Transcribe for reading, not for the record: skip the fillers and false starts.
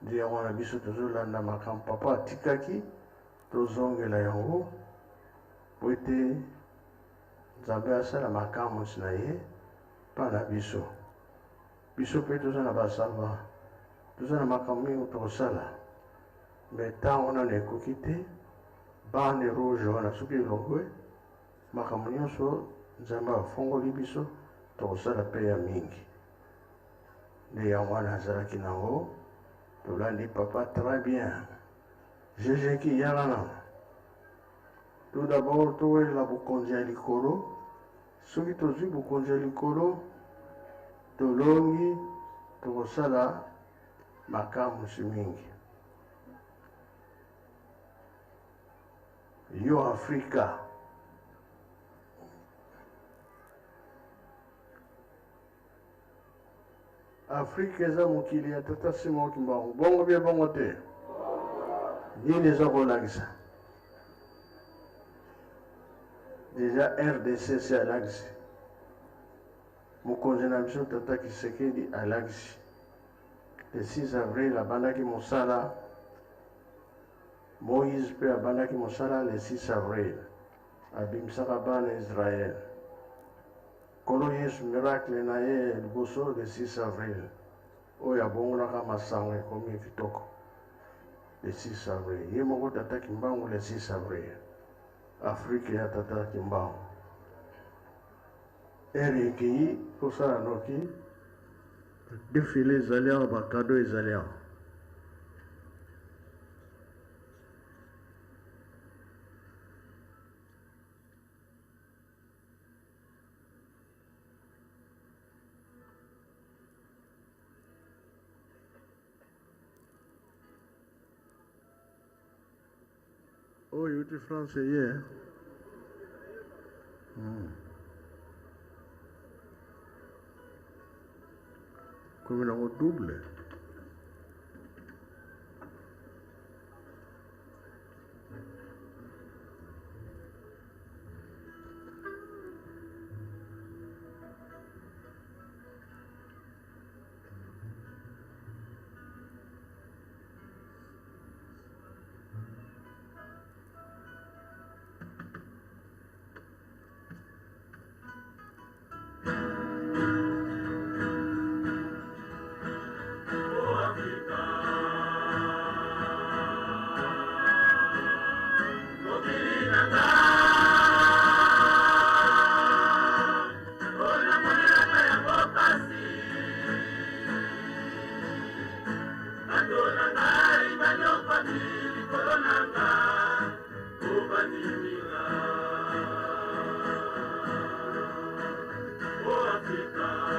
Dia wana biso tozolanda makambo papa atikaki tozongela yango po ete Nzambe asala makambo na ye mpa na biso. Biso mpe toza na basava, toza na makambo mingi tokosala, me ntango nano ekoki te. Bande rouge wana soki elongwe makambo nyonso Nzambe afongoli biso tokosala mpe ya mingi. Nde yango wana azalaki nango tolandi papa très bien. Jésus yalana tout d'abord towelela bokonzi ya likolo. Soki tozwi bokonzi ya likolo tolongi tokosala makambo mingi. Yo Afrika Afrika eza mokili ya tata Simon Kimbangu. Bongo bie bongo te. Nini eza kolakisa? Deja RDC si alakisi. Mokonzi na biso tata Kisekedi alakisi. Le 6 avril abandaki mosala. Moïse pe abandaki mosala le 6 avril. Abimisaka bana Israël. Kolo Yesu miracle na ye liboso le 6 avril. Oyo abongolaka masango ekomi kitoko. Le 6 avril. Ye moko tata Kimbangu le 6 avril. Afrika ya tata Kimbangu. Eriki kosala noki. Défilé ezali awa bakado ezali awa. Oh, you to France here. Comme on double. Africa.